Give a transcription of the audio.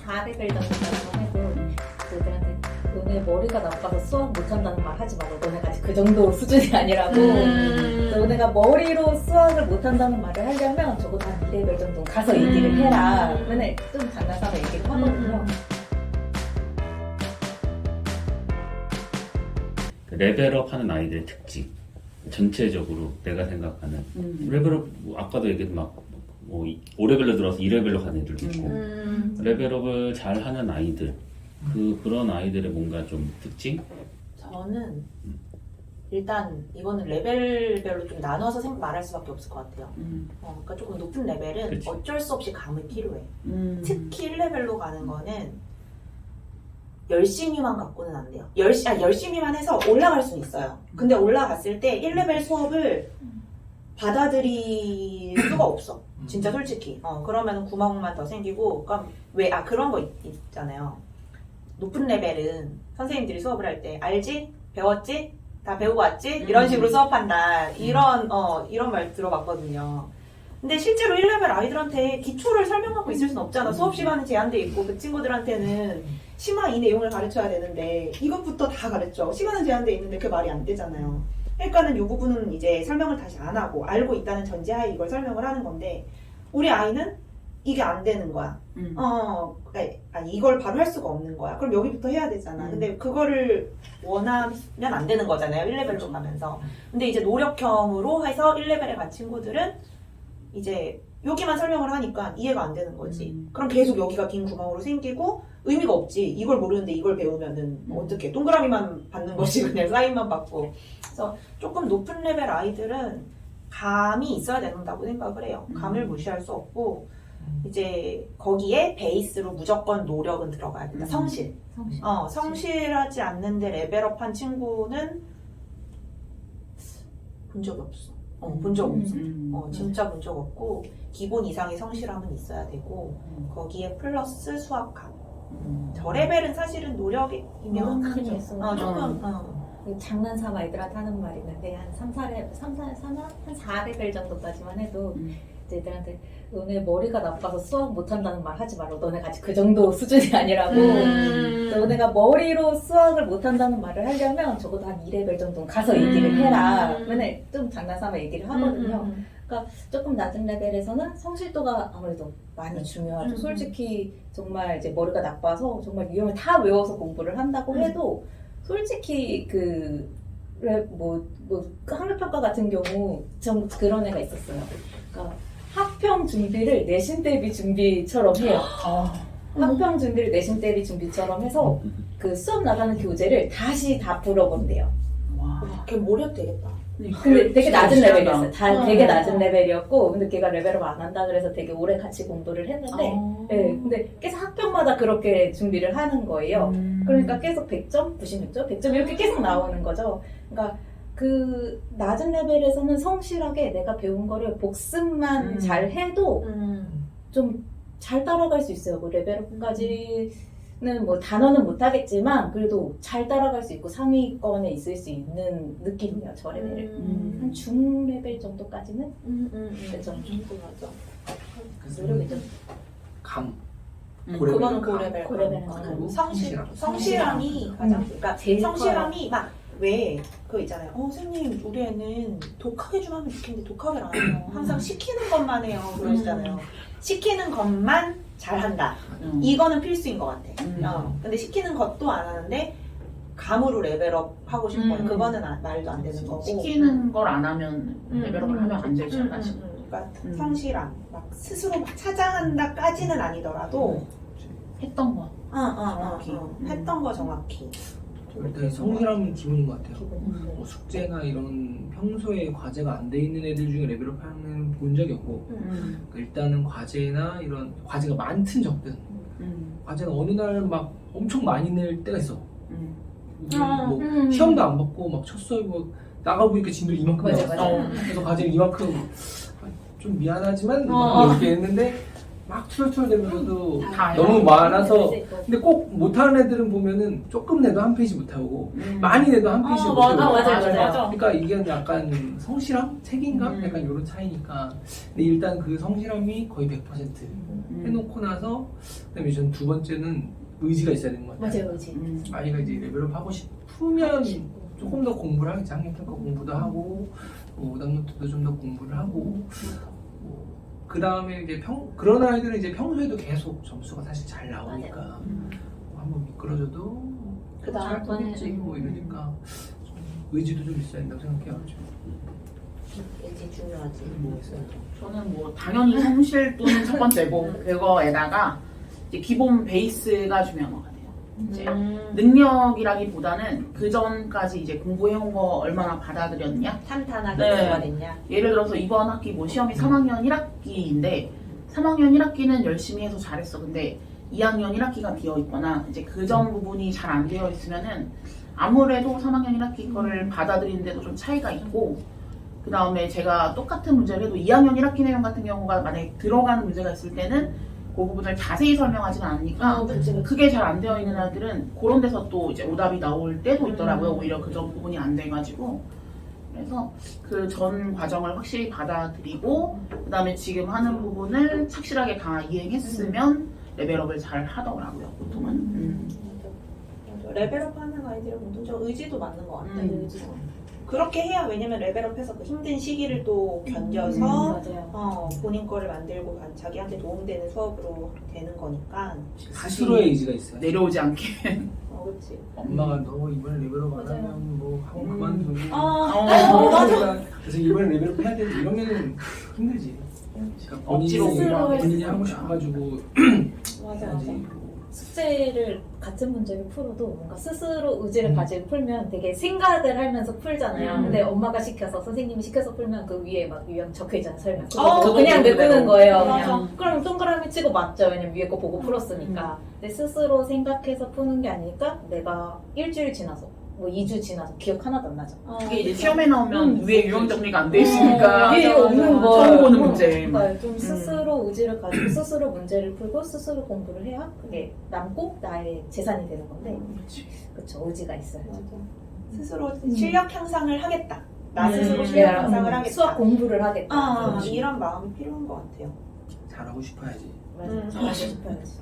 400일 정도까지만 해도 애들한테 너네 머리가 나빠서 수학 못한다는 말 하지 마. 너네가 아직 그 정도 수준이 아니라고. 너네가 머리로 수학을 못한다는 말을 하려면 적어도 한 2레벨 정도 가서 얘기를 해라. 맨날 좀 장난삼아 얘기를 하거든요. 레벨업 하는 아이들의 특징, 전체적으로 내가 생각하는 레벨업, 아까도 얘기했던 뭐 5레벨로 들어서 2레벨로 가는 애들도 있고 레벨업을 잘 하는 아이들, 그런 아이들의 뭔가 좀 특징? 저는 일단 이거는 레벨별로 좀 나눠서 말할 수밖에 없을 것 같아요. 그러니까 조금 높은 레벨은 그치. 어쩔 수 없이 감이 필요해. 특히 1레벨로 가는 거는 열심히만 갖고는 안 돼요. 열심히만 해서 올라갈 수는 있어요. 근데 올라갔을 때 1레벨 수업을 받아들일 수가 없어. 진짜 솔직히. 그러면 구멍만 더 생기고, 그러니까 그런 거 있잖아요. 높은 레벨은 선생님들이 수업을 할 때 알지? 배웠지? 다 배우고 왔지? 이런 식으로 수업한다. 이런 말 들어봤거든요. 근데 실제로 1레벨 아이들한테 기초를 설명하고 있을 수는 없잖아. 수업 시간은 제한돼 있고 그 친구들한테는 심화 이 내용을 가르쳐야 되는데 이것부터 다 가르쳐. 시간은 제한돼 있는데 그게 말이 안 되잖아요. 그러니까는 이 부분은 이제 설명을 다시 안 하고 알고 있다는 전제하에 이걸 설명을 하는 건데 우리 아이는 이게 안 되는 거야. 아니 이걸 바로 할 수가 없는 거야. 그럼 여기부터 해야 되잖아. 근데 그거를 원하면 안 되는 거잖아요. 1레벨로 가면서. 근데 이제 노력형으로 해서 1레벨에 간 친구들은 이제 여기만 설명을 하니까 이해가 안 되는 거지. 그럼 계속 여기가 빈 구멍으로 생기고 의미가 없지. 이걸 모르는데 이걸 배우면은 어떻게 동그라미만 받는 거지. 그냥 사인만 받고. 그래서 조금 높은 레벨 아이들은 감이 있어야 된다고 생각을 해요. 감을 무시할 수 없고 이제 거기에 베이스로 무조건 노력은 들어가야 된다. 성실. 성실하지 않는데 레벨업한 친구는 본 적이 없어. 본 적 없어. 진짜 본 적 없고 기본 이상의 성실함은 있어야 되고 거기에 플러스 수학감. 저 레벨은 사실은 노력이면 크게 있어. 조금 장난삼아 애들한테 하는 말이 있는데 한 4레벨 정도까지만 해도 이제 애들한테 너네 머리가 나빠서 수학 못한다는 말 하지 말고 너네가 아직 그 정도 수준이 아니라고. 너네가 머리로 수학을 못한다는 말을 하려면 적어도 한 2레벨 정도 가서 얘기를 해라. 맨날 좀 장난삼아 얘기를 하거든요. 그러니까 조금 낮은 레벨에서는 성실도가 아무래도 많이 중요하죠. 솔직히 정말 이제 머리가 나빠서 정말 유형을 다 외워서 공부를 한다고 해도 솔직히 학력평가 같은 경우 좀 그런 애가 있었어요. 그러니까 학평 준비를 내신 대비 준비처럼 해요. 학평 준비를 내신 대비 준비처럼 해서 그 수업 나가는 교재를 다시 다 풀어본대요. 걔 몰입 되겠다. 근데 되게 낮은 레벨이었어요. 되게 낮은 레벨이었고, 근데 걔가 레벨업 안 한다 그래서 되게 오래 같이 공부를 했는데, 네, 근데 계속 학평마다 그렇게 준비를 하는 거예요. 그러니까 계속 100점, 96점, 100점 이렇게 계속 나오는 거죠. 그러니까 그 낮은 레벨에서는 성실하게 내가 배운 거를 복습만 잘 해도 좀 잘 따라갈 수 있어요. 뭐 레벨업까지는 뭐 단어는 못하겠지만 그래도 잘 따라갈 수 있고 상위권에 있을 수 있는 느낌이에요. 저 레벨을. 한 중 레벨 정도까지는? 그죠. 맞아. 노력이죠. 그거는 고레벨. 고레벨은 성실함이 가장 그러니까 제일 성실함이 막 왜 그거 있잖아요. 선생님 우리 애는 독하게 좀 하면 좋겠는데 독하게를 안 해요. 항상 시키는 것만 해요. 그러시잖아요. 시키는 것만 잘한다. 이거는 필수인 것 같아. 근데 시키는 것도 안 하는데 감으로 레벨업 하고 싶어요. 그거는 말도 안 되는 거고. 시키는 걸 안 하면 레벨업을 하면 안 되잖아. 그러니까 성실함, 막 스스로 막 찾아간다까지는 아니더라도 했던 거. 했던 거 정확히. 일단 성실함은 기본인 것 같아요. 뭐 숙제나 이런 평소에 과제가 안 돼 있는 애들 중에 레벨업하는 본 적이 없고 일단은 과제나 이런 과제가 많든 적든 과제가 어느 날 막 엄청 많이 낼 때가 있어. 뭐 시험도 안 받고 막 첫 수업 뭐 나가보니까 진도 이만큼 나왔어. 그래서 과제를 이만큼 좀 미안하지만 이렇게 했는데 막 투덜투덜대면서도 다 너무 해요. 많아서 네, 근데 꼭 못하는 애들은 보면은 조금 내도 한 페이지 못하고 많이 내도 한 페이지 못하고 맞아요. 그러니까 이게 약간 성실함? 책임감? 약간 이런 차이니까 근데 일단 그 성실함이 거의 100% 해놓고 나서 그다음에 전 두 번째는 의지가 있어야 되는 것 같아요. 맞아요, 의지. 아이가 이제 레벨업 하고 싶으면 조금 더 공부를 하겠지. 학력평가 공부도 하고 오답노트도 좀 더 공부를 하고 그 다음에 이제 그런 아이들은 이제 평소에도 계속 점수가 사실 잘 나오니까 한번 미끄러져도 그 잘 다음번에 보겠지 뭐 이러니까 좀 의지도 좀 있어야 된다고 생각해요. 의지 중요하지. 뭐 있어요? 저는 뭐 당연히 성실 또는 첫 번째고 그거에다가 이제 기본 베이스가 중요한 것 같아요. 이제 능력이라기보다는 그 전까지 이제 공부해온 거 얼마나 받아들였냐. 탄탄하게 네. 공부가 됐냐. 예를 들어서 이번 학기 뭐 시험이 3학년 1학기인데 3학년 1학기는 열심히 해서 잘했어. 근데 2학년 1학기가 비어 있거나 이제 그 전 부분이 잘 안 되어 있으면은 아무래도 3학년 1학기 거를 받아들이는데도 좀 차이가 있고 그 다음에 제가 똑같은 문제를 해도 2학년 1학기 내용 같은 경우가 만약에 들어가는 문제가 있을 때는 그 부분을 자세히 설명하지는 않으니까 그게 잘 안 되어 있는 아이들은 그런 데서 또 이제 오답이 나올 때도 있더라고요. 오히려 그 전 부분이 안 돼가지고 그래서 그 전 과정을 확실히 받아들이고 그 다음에 지금 하는 부분을 착실하게 다 이행했으면 레벨업을 잘 하더라고요. 보통은. 맞아. 레벨업 하는 아이들은 공통적으로 의지도 맞는 것 같아. 의지도. 그렇게 해야 왜냐면 레벨업해서 그 힘든 시기를 또 견뎌서 맞아요. 본인 거를 만들고 자기한테 도움되는 수업으로 되는 거니까. 스스로의 의지가 있어요. 내려오지 않게. 그렇지. 엄마가 너 이번에 레벨업 안 맞아요. 하면 뭐 학원 그만두고 맞아. 그래서 이번에 레벨업 해야 돼 이러면 힘들지. 그러니까 억지로 본인이 하고 싶어가지고 맞아. 해야지. 숙제를 같은 문제를 풀어도 뭔가 스스로 의지를 가지고 풀면 되게 생각을 하면서 풀잖아요. 근데 엄마가 시켜서 선생님이 시켜서 풀면 그 위에 막 유형 적혀있잖아요. 설명. 그거 그냥 메꾸는 거예요. 그냥. 그럼 동그라미 치고 맞죠. 왜냐면 위에 거 보고 풀었으니까. 근데 스스로 생각해서 푸는 게 아니니까 내가 일주일 지나서 뭐 2주 지나서 기억 하나도 안 나죠. 그게 이제 시험에 나오면 위에 유형 정리가 안 돼 있으니까 위에 없는 거. 처음 보는 문제. 그러니까 좀 스스로 의지를 가지고 스스로 문제를 풀고 스스로 공부를 해야 그게 남고 나의 재산이 되는 건데 그쵸 의지가 있어야죠. 맞아. 스스로 실력 향상을 하겠다. 나 스스로 실력 향상을 하겠다. 수학 공부를 하겠다. 이런 마음이 필요한 것 같아요. 잘하고 싶어야지. 잘하고 싶어야지.